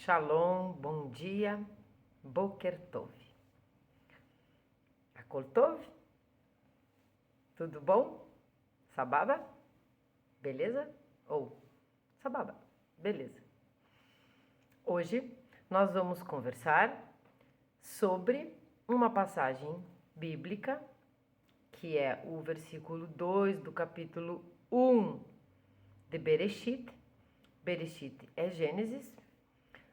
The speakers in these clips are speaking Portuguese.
Shalom, bom dia, Boker Tov. Akol Tov? Tudo bom? Sababa? Beleza? Ou Sababa? Beleza. Hoje nós vamos conversar sobre uma passagem bíblica, que é o versículo 2 do capítulo 1 de Bereshit. Bereshit é Gênesis.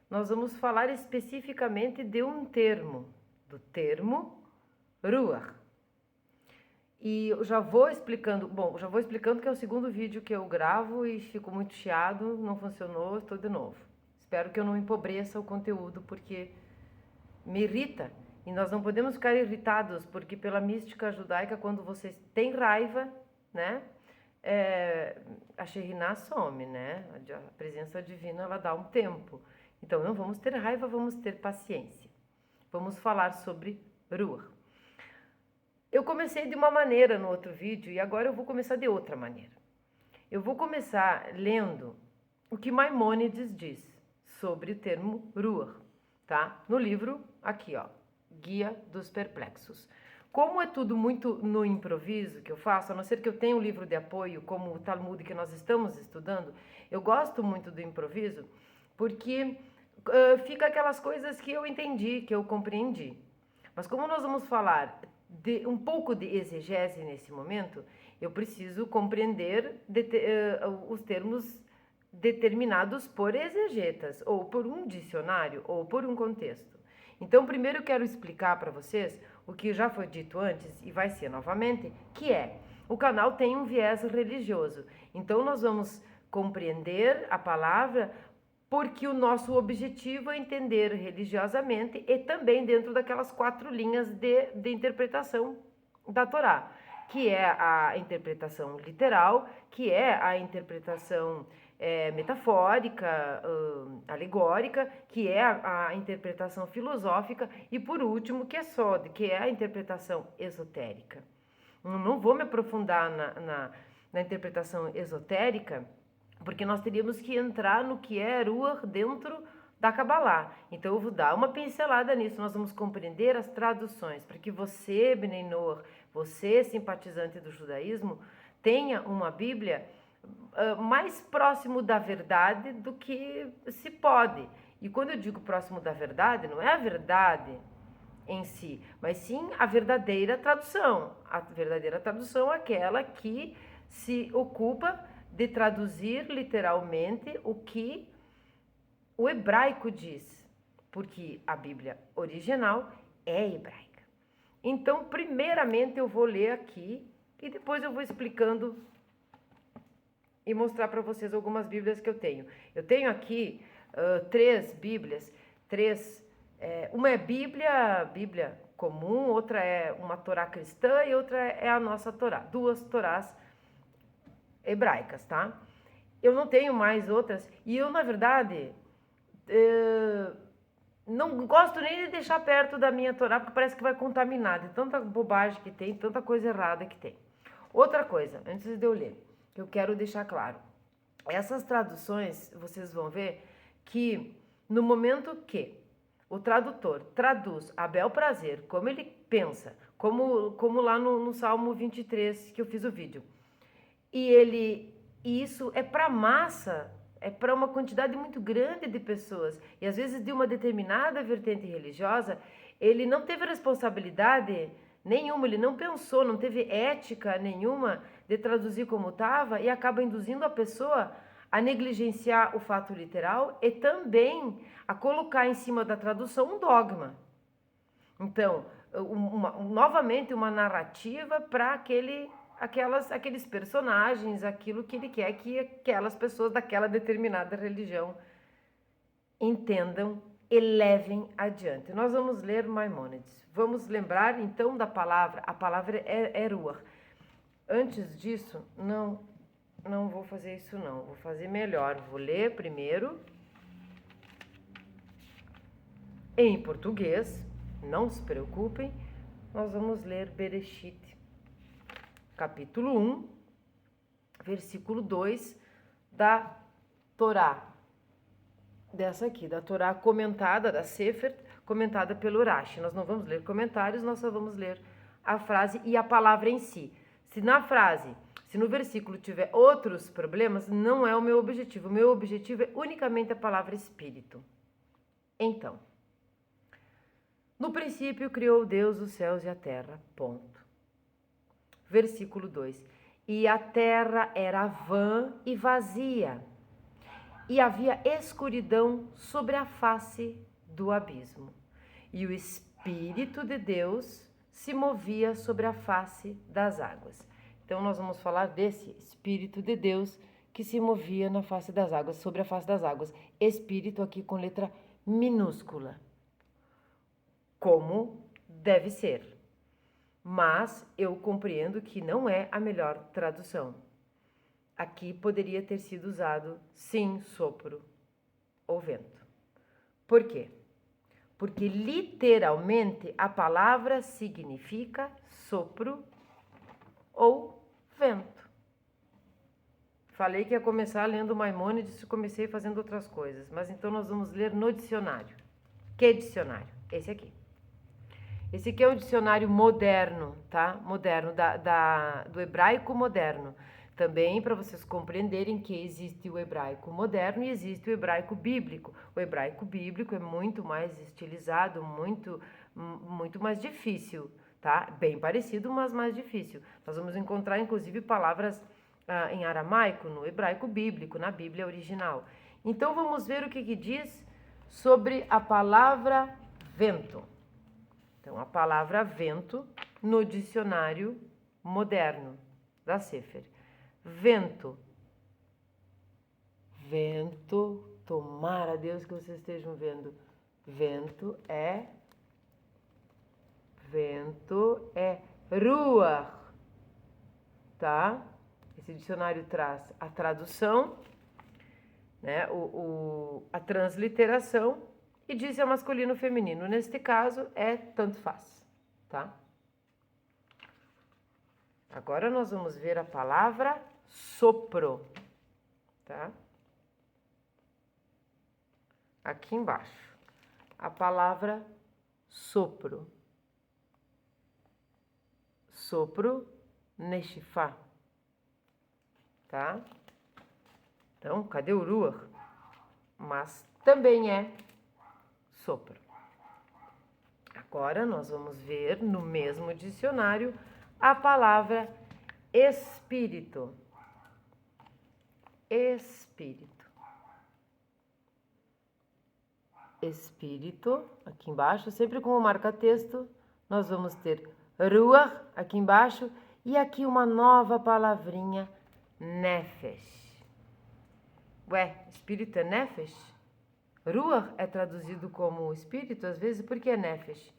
Nós vamos falar especificamente de um termo, do termo Ruach. E eu já vou explicando que é o segundo vídeo que eu gravo e ficou muito chiado, não funcionou, estou de novo. Espero que eu não empobreça o conteúdo, porque me irrita. E nós não podemos ficar irritados, porque pela mística judaica, quando vocês têm raiva, né? A Shekhinah some, né? A presença divina, ela dá um tempo. Então, não vamos ter raiva, vamos ter paciência. Vamos falar sobre Ruach. Eu comecei de uma maneira no outro vídeo e agora eu vou começar de outra maneira. Eu vou começar lendo o que Maimônides diz sobre o termo Ruach, tá? No livro, aqui ó, Guia dos Perplexos. Como é tudo muito no improviso que eu faço, a não ser que eu tenha um livro de apoio, como o Talmud que nós estamos estudando, eu gosto muito do improviso, porque fica aquelas coisas que eu entendi, que eu compreendi. Mas como nós vamos falar de um pouco de exegese nesse momento, eu preciso compreender os termos determinados por exegetas, ou por um dicionário, ou por um contexto. Então, primeiro eu quero explicar para vocês o que já foi dito antes e vai ser novamente, que é, o canal tem um viés religioso. Então, nós vamos compreender a palavra porque o nosso objetivo é entender religiosamente e também dentro daquelas 4 linhas de interpretação da Torá, que é a interpretação literal, que é a interpretação metafórica, alegórica, que é a interpretação filosófica e, por último, que é a interpretação esotérica. Não vou me aprofundar na interpretação esotérica, porque nós teríamos que entrar no que é Ruach dentro da Kabbalah. Então eu vou dar uma pincelada nisso, nós vamos compreender as traduções, para que você, Bnei Noach, você, simpatizante do judaísmo, tenha uma Bíblia mais próximo da verdade do que se pode. E quando eu digo próximo da verdade, não é a verdade em si, mas sim a verdadeira tradução. A verdadeira tradução é aquela que se ocupa de traduzir literalmente o que o hebraico diz, porque a Bíblia original é hebraica. Então, primeiramente eu vou ler aqui e depois eu vou explicando e mostrar para vocês algumas Bíblias que eu tenho. Eu tenho aqui 3 Bíblias, uma é Bíblia comum, outra é uma Torá cristã e outra é a nossa Torá, 2 Torás hebraicas, tá? Eu não tenho mais outras e eu, na verdade, não gosto nem de deixar perto da minha Torá, porque parece que vai contaminar de tanta bobagem que tem, tanta coisa errada que tem. Outra coisa, antes de eu ler, que eu quero deixar claro. Essas traduções, vocês vão ver que no momento que o tradutor traduz a bel prazer, como ele pensa, como lá no Salmo 23 que eu fiz o vídeo, e isso é para massa, é para uma quantidade muito grande de pessoas, e às vezes de uma determinada vertente religiosa, ele não teve responsabilidade nenhuma, ele não pensou, não teve ética nenhuma de traduzir como estava e acaba induzindo a pessoa a negligenciar o fato literal e também a colocar em cima da tradução um dogma. Então, novamente uma narrativa para aqueles personagens, aquilo que ele quer que aquelas pessoas daquela determinada religião entendam e levem adiante. Nós vamos ler Maimônides. Vamos lembrar então da palavra, a palavra é Ruach. Antes disso, não vou fazer isso não, vou fazer melhor. Vou ler primeiro em português, não se preocupem. Nós vamos ler Bereshit, capítulo 1, versículo 2 da Torá dessa aqui, da Torá comentada, da Sefer, comentada pelo Rashi. Nós não vamos ler comentários, nós só vamos ler a frase e a palavra em si. Se no versículo tiver outros problemas, não é o meu objetivo. O meu objetivo é unicamente a palavra espírito. Então, no princípio criou Deus os céus e a terra, ponto. Versículo 2. E a terra era vã e vazia, e havia escuridão sobre a face do abismo. E o Espírito de Deus se movia sobre a face das águas. Então, nós vamos falar desse Espírito de Deus que se movia na face das águas, sobre a face das águas. Espírito aqui com letra minúscula, como deve ser. Mas eu compreendo que não é a melhor tradução. Aqui poderia ter sido usado, sim, sopro ou vento. Por quê? Porque literalmente a palavra significa sopro ou vento. Falei que ia começar lendo Maimônides e comecei fazendo outras coisas, mas então nós vamos ler no dicionário. Que dicionário? Esse aqui. Esse aqui é um dicionário moderno, tá? Moderno, do hebraico moderno. Também para vocês compreenderem que existe o hebraico moderno e existe o hebraico bíblico. O hebraico bíblico é muito mais estilizado, muito mais difícil, tá? Bem parecido, mas mais difícil. Nós vamos encontrar, inclusive, palavras em aramaico, no hebraico bíblico, na Bíblia original. Então, vamos ver o que diz sobre a palavra vento. Então, a palavra vento no dicionário moderno da Sefer. Vento. Vento, tomara Deus que vocês estejam vendo. Vento é ruach, tá? Esse dicionário traz a tradução, né? A transliteração e diz se é masculino ou feminino. Neste caso, é tanto faz, tá? Agora nós vamos ver a palavra sopro, tá? Aqui embaixo, a palavra sopro. Sopro, neshifá, tá? Então, cadê o ruach? Mas também é sopro. Agora nós vamos ver no mesmo dicionário a palavra espírito. Espírito. Espírito, aqui embaixo, sempre como marca-texto, nós vamos ter ruach aqui embaixo e aqui uma nova palavrinha, nefesh. Ué, espírito é nefesh? Ruach é traduzido como espírito, às vezes, por que é nefesh?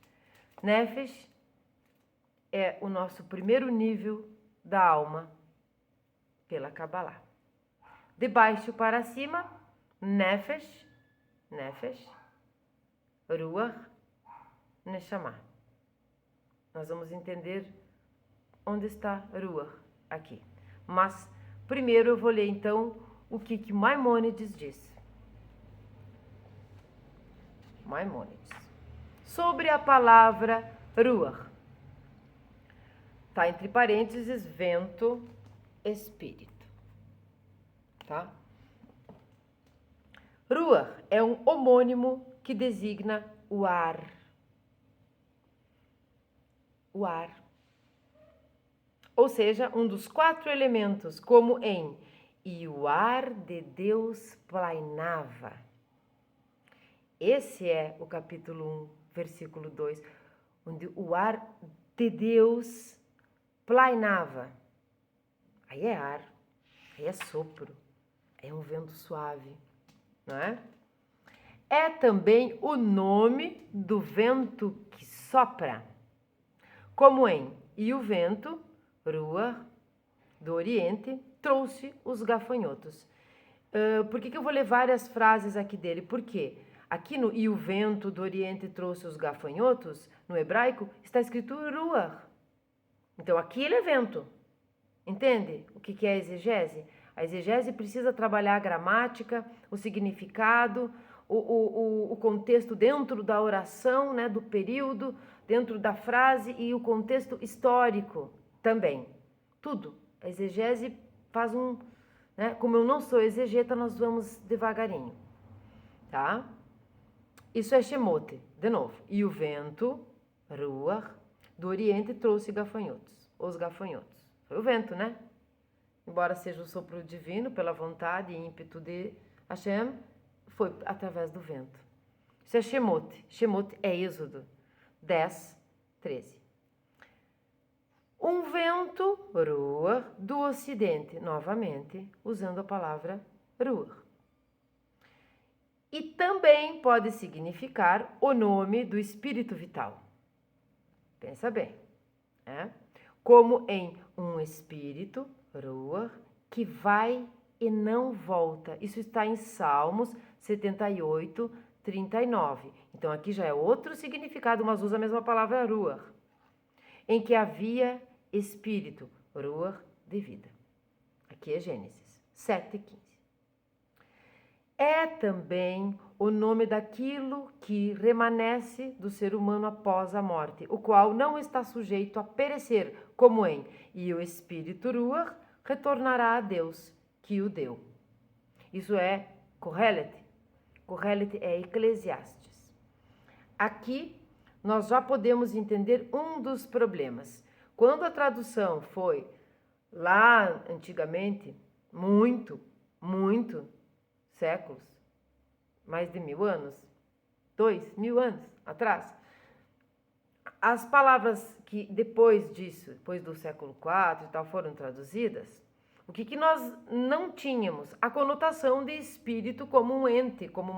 Nefesh é o nosso primeiro nível da alma pela Kabbalah. De baixo para cima, nefesh, ruach, neshama. Nós vamos entender onde está ruach aqui. Mas, primeiro eu vou ler, então, o que Maimônides diz. Maimônides. Sobre a palavra ruach. Tá entre parênteses, vento, espírito. Tá? Ruach é um homônimo que designa o ar. O ar. Ou seja, um dos 4 elementos, como em e o ar de Deus plainava. Esse é o capítulo 1, versículo 2, onde o ar de Deus plainava. Aí é ar, aí é sopro, é um vento suave, não é? É também o nome do vento que sopra, como em e o vento, ruach, do Oriente, trouxe os gafanhotos. Por que eu vou ler várias frases aqui dele? Por quê? Aqui no e o vento do Oriente trouxe os gafanhotos, no hebraico, está escrito ruach. Então, aqui ele é vento. Entende o que é a exegese? A exegese precisa trabalhar a gramática, o significado, o contexto dentro da oração, né, do período, dentro da frase e o contexto histórico também. Tudo. A exegese faz né, como eu não sou exegeta, nós vamos devagarinho, tá? Isso é Shemote, de novo. E o vento, Ruach, do Oriente trouxe gafanhotos, os gafanhotos. Foi o vento, né? Embora seja o sopro divino, pela vontade e ímpeto de Hashem, foi através do vento. Isso é Shemote. Shemote é Êxodo 10, 13. Um vento, Ruach, do Ocidente, novamente, usando a palavra Ruach. E também pode significar o nome do espírito vital. Pensa bem, né? Como em um espírito, Ruach, que vai e não volta. Isso está em Salmos 78, 39. Então aqui já é outro significado, mas usa a mesma palavra Ruach. Em que havia espírito, Ruach de vida. Aqui é Gênesis 7:15. É também o nome daquilo que remanesce do ser humano após a morte, o qual não está sujeito a perecer, como em e o espírito Ruach retornará a Deus que o deu. Isso é Kohelet. Kohelet é Eclesiastes. Aqui nós já podemos entender um dos problemas. Quando a tradução foi lá antigamente, muito séculos, mais de 1000 anos, 2000 anos atrás, as palavras que depois disso, depois do século IV e tal, foram traduzidas, o que nós não tínhamos? A conotação de espírito como um ente, como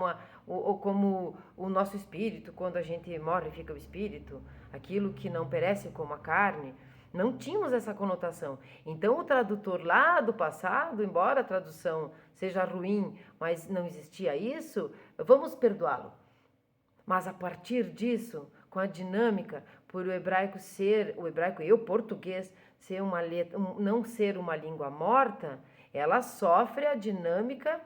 o nosso espírito, quando a gente morre fica o espírito, aquilo que não perece como a carne. Não tínhamos essa conotação. Então, o tradutor lá do passado, embora a tradução seja ruim, mas não existia isso, vamos perdoá-lo. Mas a partir disso, com a dinâmica, por o hebraico e o português ser uma letra, não ser uma língua morta, ela sofre a dinâmica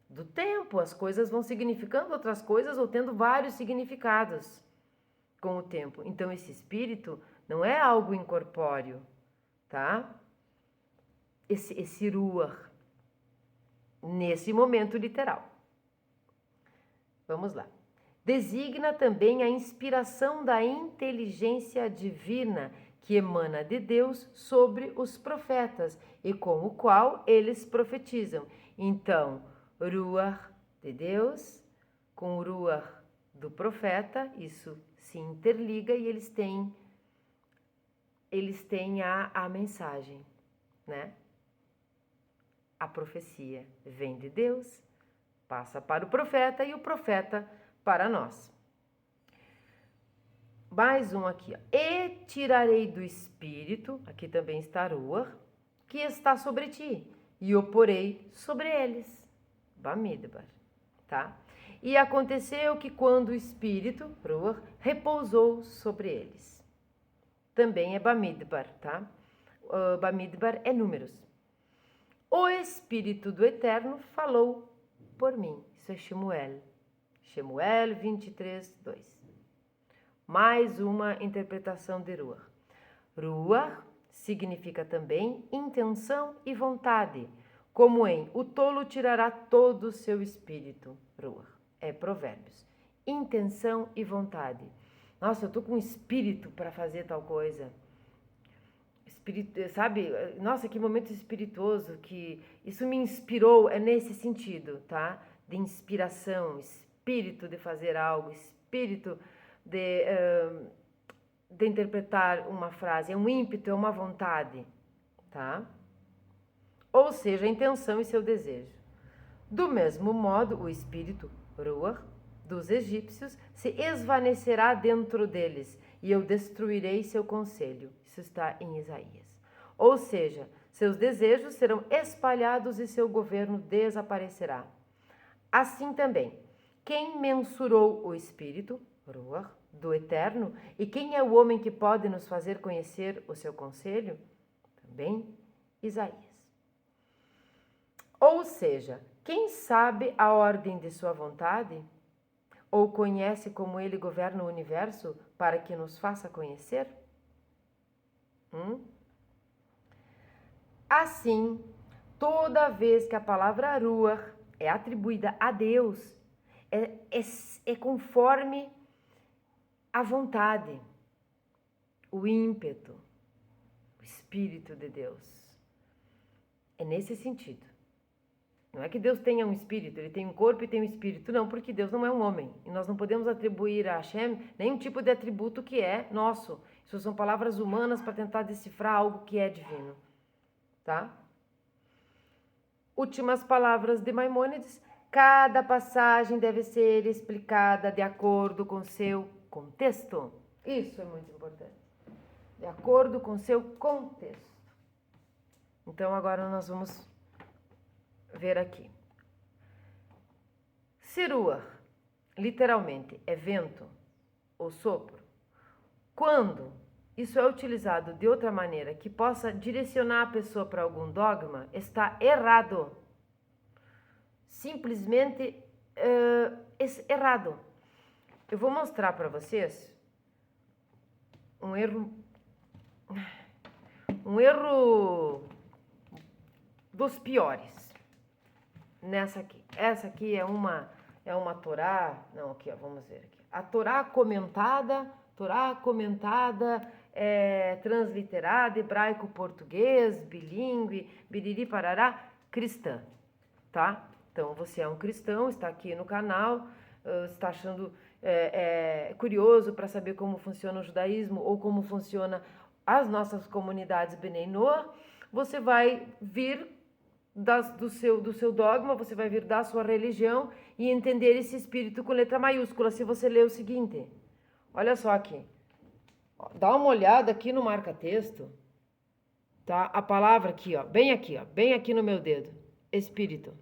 do tempo. As coisas vão significando outras coisas ou tendo vários significados com o tempo. Então, esse espírito não é algo incorpóreo, tá? Esse Ruach, nesse momento literal. Vamos lá. Designa também a inspiração da inteligência divina que emana de Deus sobre os profetas e com o qual eles profetizam. Então, Ruach de Deus com o Ruach do profeta, isso se interliga e eles têm a mensagem, né? A profecia vem de Deus, passa para o profeta e o profeta para nós. Mais um aqui, ó. E tirarei do espírito, aqui também está Ruach, que está sobre ti, e o porei sobre eles. Bamidbar, tá? E aconteceu que quando o espírito, Ruach, repousou sobre eles. Também é Bamidbar, tá? Bamidbar é números. O Espírito do Eterno falou por mim. Isso é Shemuel. Shemuel 23, 2. Mais uma interpretação de Ruach. Ruach significa também intenção e vontade, como em o tolo tirará todo o seu espírito. Ruach. É Provérbios. Intenção e vontade. Nossa, eu tô com espírito para fazer tal coisa. Espírito, sabe? Nossa, que momento espirituoso, que isso me inspirou, é nesse sentido, tá? De inspiração, espírito de fazer algo, espírito de interpretar uma frase, é um ímpeto, é uma vontade, tá? Ou seja, a intenção e seu desejo. Do mesmo modo, o espírito, Ruach, dos egípcios, se esvanecerá dentro deles, e eu destruirei seu conselho. Isso está em Isaías. Ou seja, seus desejos serão espalhados e seu governo desaparecerá. Assim também, quem mensurou o Espírito, Ruach, do Eterno, e quem é o homem que pode nos fazer conhecer o seu conselho? Também Isaías. Ou seja, quem sabe a ordem de sua vontade? Ou conhece como ele governa o universo para que nos faça conhecer? Assim, toda vez que a palavra ruach é atribuída a Deus, é conforme a vontade, o ímpeto, o Espírito de Deus. É nesse sentido. Não é que Deus tenha um espírito, ele tem um corpo e tem um espírito, não, porque Deus não é um homem. E nós não podemos atribuir a Hashem nenhum tipo de atributo que é nosso. Isso são palavras humanas para tentar decifrar algo que é divino. Tá? Últimas palavras de Maimônides. Cada passagem deve ser explicada de acordo com seu contexto. Isso é muito importante. De acordo com seu contexto. Então, agora nós vamos ver aqui. Ruach, literalmente, é vento ou sopro. Quando isso é utilizado de outra maneira que possa direcionar a pessoa para algum dogma, está errado. Simplesmente errado. Eu vou mostrar para vocês um erro dos piores. Nessa aqui. Essa aqui é uma Torá. Não, aqui, ó, vamos ver aqui. A Torá comentada, transliterada, hebraico-português, bilíngue, biriri parará, cristã, tá? Então, você é um cristão, está aqui no canal, está achando curioso para saber como funciona o judaísmo ou como funciona as nossas comunidades Bnei Noach, você vai vir do seu dogma, você vai vir da sua religião e entender esse espírito com letra maiúscula, se você ler o seguinte. Olha só aqui. Dá uma olhada aqui no marca-texto, tá? A palavra aqui, ó, bem aqui no meu dedo. Espírito.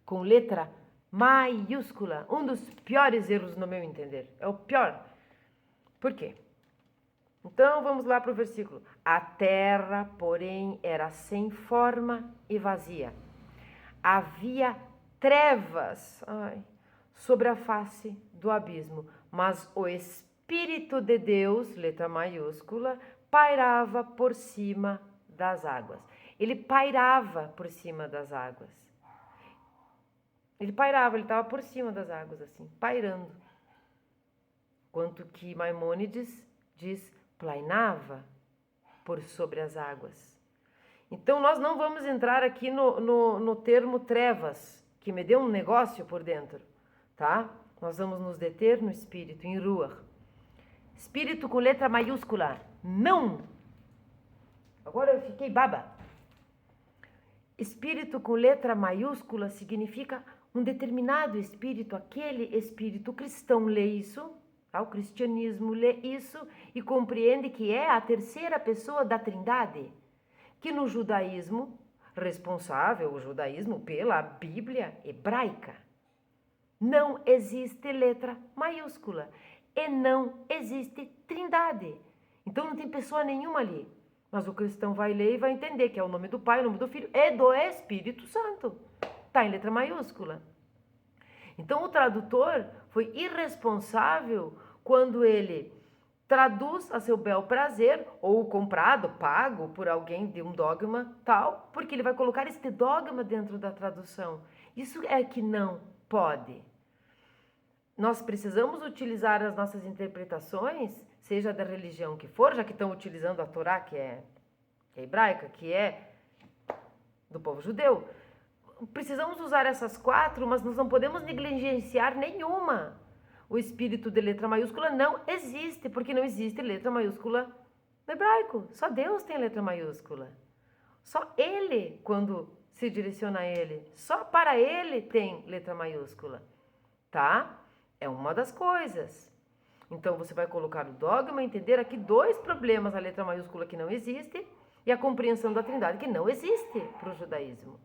Com letra maiúscula. Um dos piores erros no meu entender. É o pior. Por quê? Então, vamos lá para o versículo. A terra, porém, era sem forma e vazia. Havia trevas sobre a face do abismo, mas o Espírito de Deus, letra maiúscula, pairava por cima das águas. Ele pairava por cima das águas. Ele estava por cima das águas, assim, pairando. Quanto que Maimônides diz, plainava por sobre as águas. Então, nós não vamos entrar aqui no termo trevas, que me deu um negócio por dentro, tá? Nós vamos nos deter no espírito, em ruach. Espírito com letra maiúscula, não! Agora eu fiquei baba. Espírito com letra maiúscula significa um determinado espírito, aquele espírito cristão lê isso, tá? O cristianismo lê isso e compreende que é a terceira pessoa da Trindade, que no judaísmo, responsável o judaísmo pela Bíblia hebraica, não existe letra maiúscula e não existe Trindade. Então não tem pessoa nenhuma ali. Mas o cristão vai ler e vai entender que é o nome do Pai, o nome do Filho e do Espírito Santo. Está em letra maiúscula. Então o tradutor foi irresponsável quando ele traduz a seu bel prazer, ou comprado, pago por alguém de um dogma tal, porque ele vai colocar este dogma dentro da tradução. Isso é que não pode. Nós precisamos utilizar as nossas interpretações, seja da religião que for, já que estão utilizando a Torá, que é hebraica, que é do povo judeu. Precisamos usar essas quatro, mas nós não podemos negligenciar nenhuma. O espírito de letra maiúscula não existe, porque não existe letra maiúscula no hebraico. Só Deus tem letra maiúscula. Só Ele, quando se direciona a Ele, só para Ele tem letra maiúscula, tá? É uma das coisas. Então, você vai colocar o dogma, entender aqui dois problemas, a letra maiúscula que não existe e a compreensão da Trindade que não existe para o judaísmo.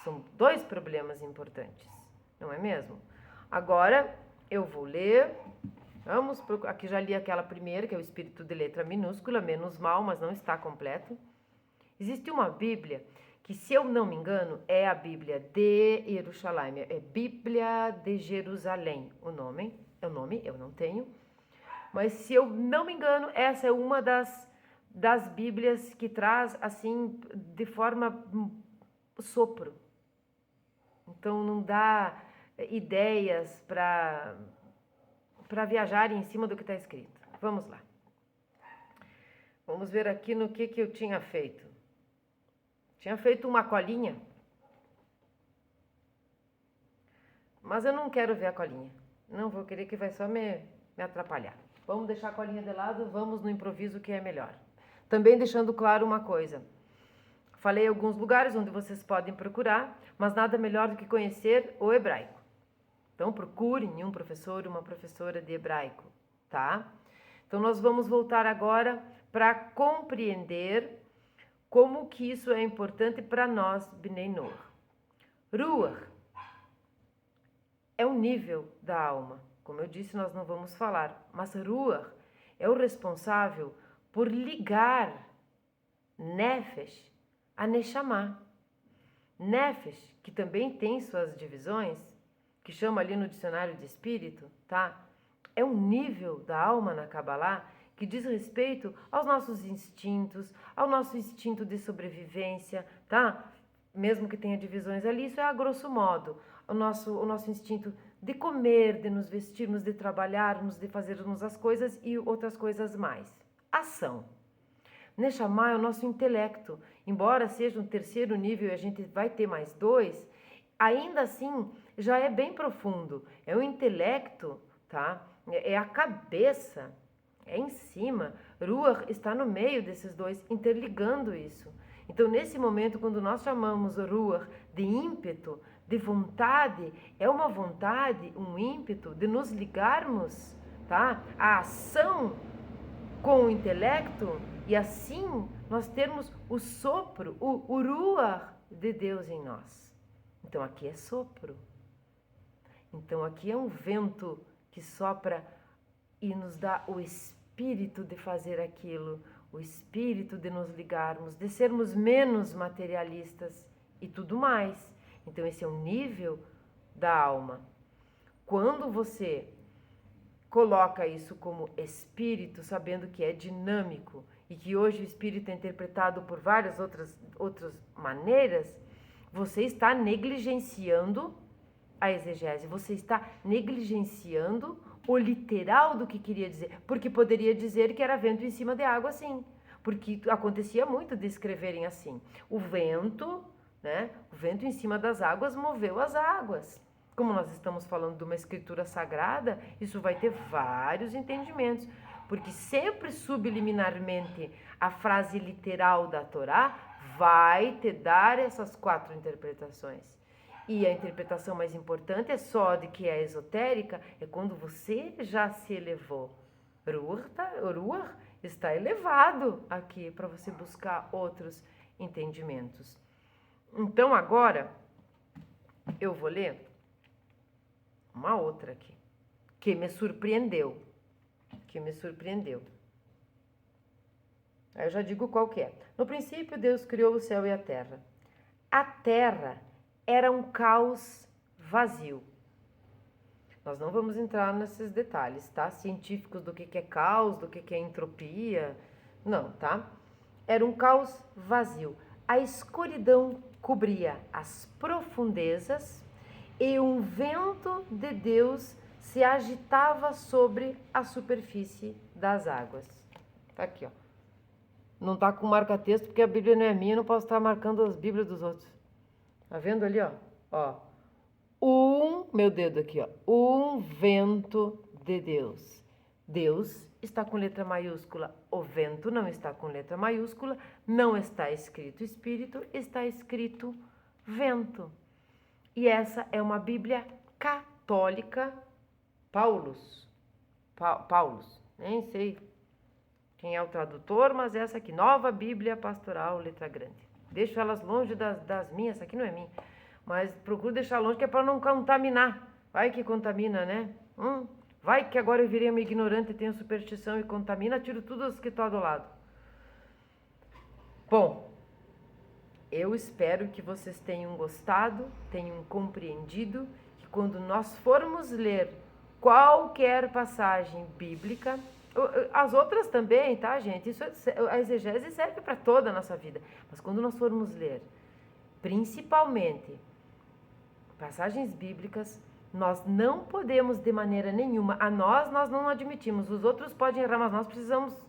São dois problemas importantes, não é mesmo? Agora, eu vou ler, aqui já li aquela primeira, que é o espírito de letra minúscula, menos mal, mas não está completo. Existe uma Bíblia que, se eu não me engano, é a Bíblia de Jerusalém, é Bíblia de Jerusalém, o nome, eu não tenho, mas se eu não me engano, essa é uma das Bíblias que traz, assim, de forma sopro. Então, não dá ideias para viajar em cima do que está escrito. Vamos lá. Vamos ver aqui no que eu tinha feito. Tinha feito uma colinha, mas eu não quero ver a colinha. Não vou querer, que vai só me atrapalhar. Vamos deixar a colinha de lado, vamos no improviso, que é melhor. Também deixando claro uma coisa. Falei alguns lugares onde vocês podem procurar, mas nada melhor do que conhecer o hebraico. Então procurem um professor, uma professora de hebraico, tá? Então nós vamos voltar agora para compreender como que isso é importante para nós, Bnei Noach. Ruach é um nível da alma. Como eu disse, nós não vamos falar, mas Ruach é o responsável por ligar Nefesh a Neshama. Nefesh, que também tem suas divisões, que chama ali no dicionário de espírito, tá? É um nível da alma na Kabbalah que diz respeito aos nossos instintos, ao nosso instinto de sobrevivência, tá? Mesmo que tenha divisões ali, isso é a grosso modo. O nosso instinto de comer, de nos vestirmos, de trabalharmos, de fazermos as coisas e outras coisas mais. Ação. Neshama é o nosso intelecto. Embora seja um terceiro nível e a gente vai ter mais 2, ainda assim já é bem profundo. É o intelecto, tá? É a cabeça, é em cima. Ruach está no meio desses 2, interligando isso. Então, nesse momento, quando nós chamamos Ruach de ímpeto, de vontade, é uma vontade, um ímpeto de nos ligarmos, tá? A ação com o intelecto e assim nós termos o sopro, o Ruach de Deus em nós. Então, aqui é sopro. Então, aqui é um vento que sopra e nos dá o espírito de fazer aquilo, o espírito de nos ligarmos, de sermos menos materialistas e tudo mais. Então, esse é um nível da alma. Quando você coloca isso como espírito, sabendo que é dinâmico e que hoje o espírito é interpretado por várias outras maneiras, você está negligenciando a exegese, você está negligenciando o literal do que queria dizer, porque poderia dizer que era vento em cima de água, sim, porque acontecia muito de escreverem assim, o vento, né, o vento em cima das águas moveu as águas. Como nós estamos falando de uma escritura sagrada, isso vai ter vários entendimentos, porque sempre subliminarmente a frase literal da Torá vai te dar essas 4 interpretações. E a interpretação mais importante é só de que é esotérica, é quando você já se elevou. Ruach está elevado aqui para você buscar outros entendimentos. Então agora eu vou ler uma outra aqui, que me surpreendeu. Aí eu já digo qual que é. No princípio, Deus criou o céu e a terra. A terra era um caos vazio. Nós não vamos entrar nesses detalhes, tá? Científicos do que é caos, do que é entropia. Não, tá? Era um caos vazio. A escuridão cobria as profundezas e um vento de Deus se agitava sobre a superfície das águas. Tá aqui, ó. Não tá com marca-texto porque a Bíblia não é minha, eu não posso estar marcando as Bíblias dos outros. Tá vendo ali, ó? Ó. Meu dedo aqui, ó. Um vento de Deus. Deus está com letra maiúscula. O vento não está com letra maiúscula. Não está escrito espírito, está escrito vento. E essa é uma Bíblia católica, Paulus, nem sei quem é o tradutor, mas essa aqui, Nova Bíblia Pastoral, letra grande. Deixo elas longe das minhas, essa aqui não é minha, mas procuro deixar longe que é para não contaminar. Vai que contamina, né? Vai que agora eu virei uma ignorante, tenho superstição e contamina, tiro tudo as que estão do lado. Bom, Eu espero que vocês tenham gostado, tenham compreendido que quando nós formos ler qualquer passagem bíblica, as outras também, tá, gente? Isso, a exegese serve para toda a nossa vida. Mas quando nós formos ler, principalmente passagens bíblicas, nós não podemos de maneira nenhuma, nós não admitimos, os outros podem errar, mas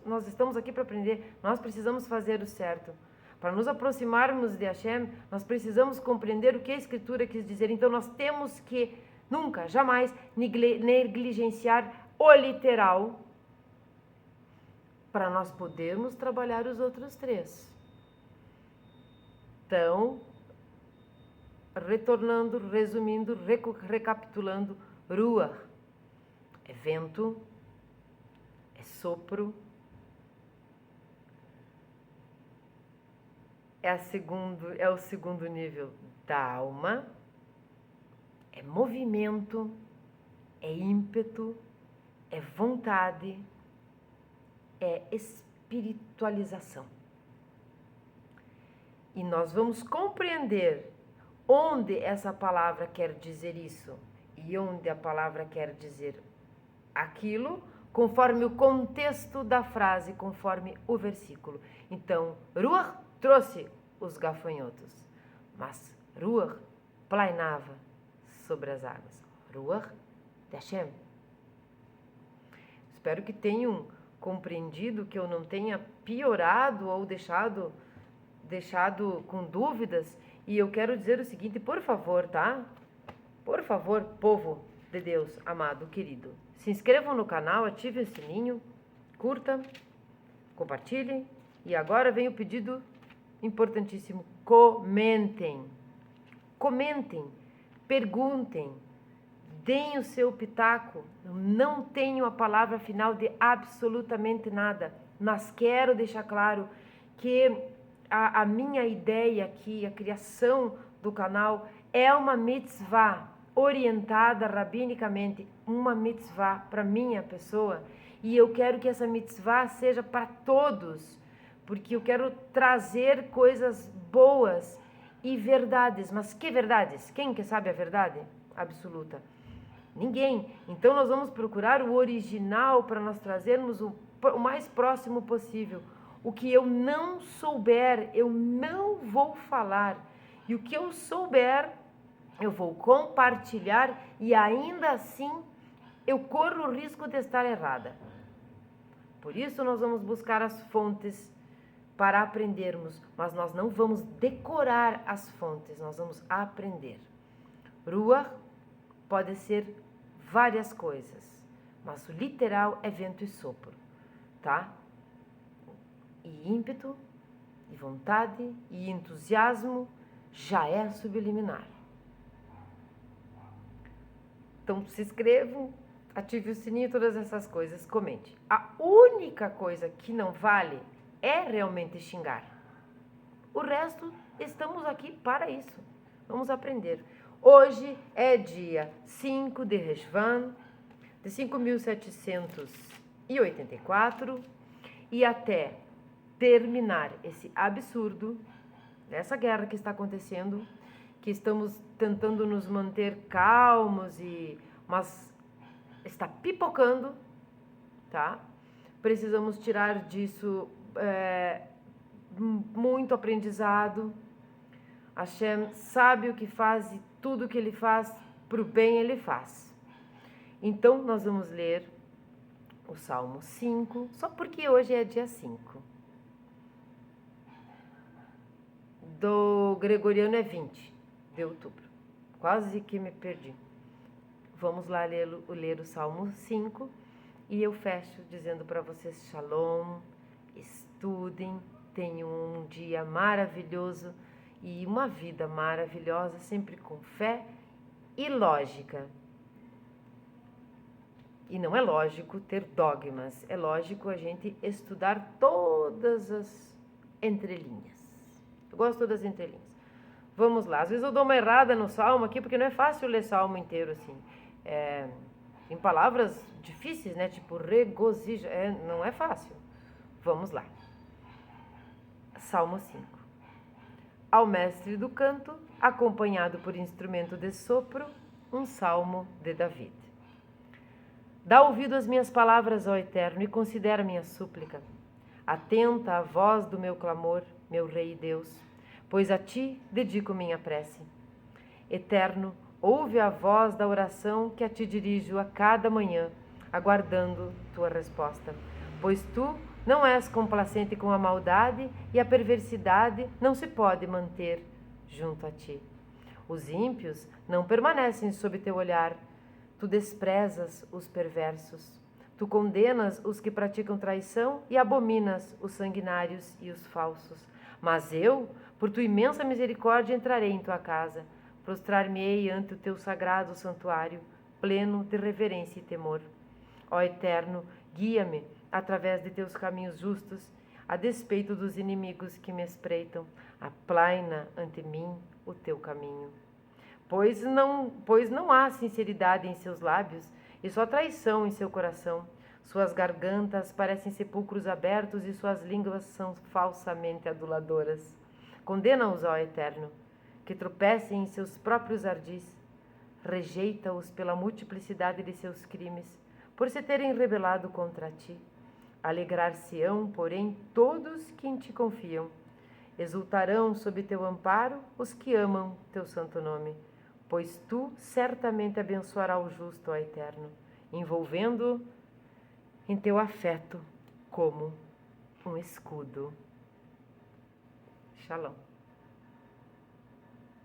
nós estamos aqui para aprender, nós precisamos fazer o certo. Para nos aproximarmos de Hashem, nós precisamos compreender o que a Escritura quis dizer. Então nós temos que nunca, jamais negligenciar o literal para nós podermos trabalhar os outros três. Então, retornando, resumindo, recapitulando, Ruach é vento, é sopro, é o segundo nível da alma, é movimento, é ímpeto, é vontade, é espiritualização. E nós vamos compreender onde essa palavra quer dizer isso e onde a palavra quer dizer aquilo, conforme o contexto da frase, conforme o versículo. Então, Ruach trouxe os gafanhotos, mas Ruach plainava sobre as águas. Ruach de Hashem. Espero que tenham compreendido, que eu não tenha piorado ou deixado com dúvidas. E eu quero dizer o seguinte, por favor, tá? Por favor, povo de Deus, amado, querido, se inscrevam no canal, ativem o sininho, curta, compartilhem. E agora vem o pedido importantíssimo, comentem. Comentem, perguntem, deem o seu pitaco. Eu não tenho a palavra final de absolutamente nada, mas quero deixar claro que a minha ideia aqui, a criação do canal, é uma mitzvah orientada rabinicamente, uma mitzvah para minha pessoa, e eu quero que essa mitzvah seja para todos, porque eu quero trazer coisas boas e verdades. Mas que verdades? Quem que sabe a verdade absoluta? Ninguém. Então nós vamos procurar o original para nós trazermos o mais próximo possível. O que eu não souber, eu não vou falar. E o que eu souber, eu vou compartilhar, e ainda assim eu corro o risco de estar errada. Por isso nós vamos buscar as fontes para aprendermos, mas nós não vamos decorar as fontes, nós vamos aprender. Ruach pode ser várias coisas, mas o literal é vento e sopro, tá? E ímpeto, e vontade, e entusiasmo já é subliminar. Então se inscrevam, ative o sininho, todas essas coisas, comente. A única coisa que não vale é realmente xingar. O resto, estamos aqui para isso. Vamos aprender. Hoje é dia 5 de Reshvan, de 5.784, e até terminar esse absurdo, essa guerra que está acontecendo, que estamos tentando nos manter calmos, mas está pipocando, tá? Precisamos tirar disso muito aprendizado. Hashem sabe o que faz e tudo que ele faz, para o bem ele faz. Então nós vamos ler o Salmo 5, só porque hoje é dia 5. Do gregoriano é 20 de outubro. Quase que me perdi. Vamos lá ler o Salmo 5 e eu fecho dizendo para vocês Shalom, estudem, tenham um dia maravilhoso e uma vida maravilhosa, sempre com fé e lógica. E não é lógico ter dogmas, é lógico a gente estudar todas as entrelinhas. Eu gosto das entrelinhas. Vamos lá, às vezes eu dou uma errada no salmo aqui, porque não é fácil ler salmo inteiro assim. Em palavras difíceis, né? Tipo regozija, não é fácil. Vamos lá. Salmo 5. ao mestre do canto, acompanhado por instrumento de sopro, um salmo de David. Dá ouvido às minhas palavras, ó Eterno, e considera minha súplica. Atenta à voz do meu clamor, meu Rei e Deus, pois a ti dedico minha prece. Eterno, ouve a voz da oração que a ti dirijo a cada manhã, aguardando tua resposta, pois tu não és complacente com a maldade e a perversidade não se pode manter junto a ti. Os ímpios não permanecem sob teu olhar. Tu desprezas os perversos. Tu condenas os que praticam traição e abominas os sanguinários e os falsos. Mas eu, por tua imensa misericórdia, entrarei em tua casa. Prostrar-me-ei ante o teu sagrado santuário, pleno de reverência e temor. Ó Eterno, guia-me através de teus caminhos justos, a despeito dos inimigos que me espreitam. Aplaina ante mim o teu caminho. Pois não há sinceridade em seus lábios e só traição em seu coração. Suas gargantas parecem sepulcros abertos e suas línguas são falsamente aduladoras. Condena-os, ó Eterno, que tropecem em seus próprios ardis. Rejeita-os pela multiplicidade de seus crimes, por se terem rebelado contra ti. Alegrar-se-ão, porém, todos que em ti confiam. Exultarão sob teu amparo os que amam teu santo nome, pois tu certamente abençoarás o justo, ó Eterno, envolvendo-o em teu afeto como um escudo. Shalom.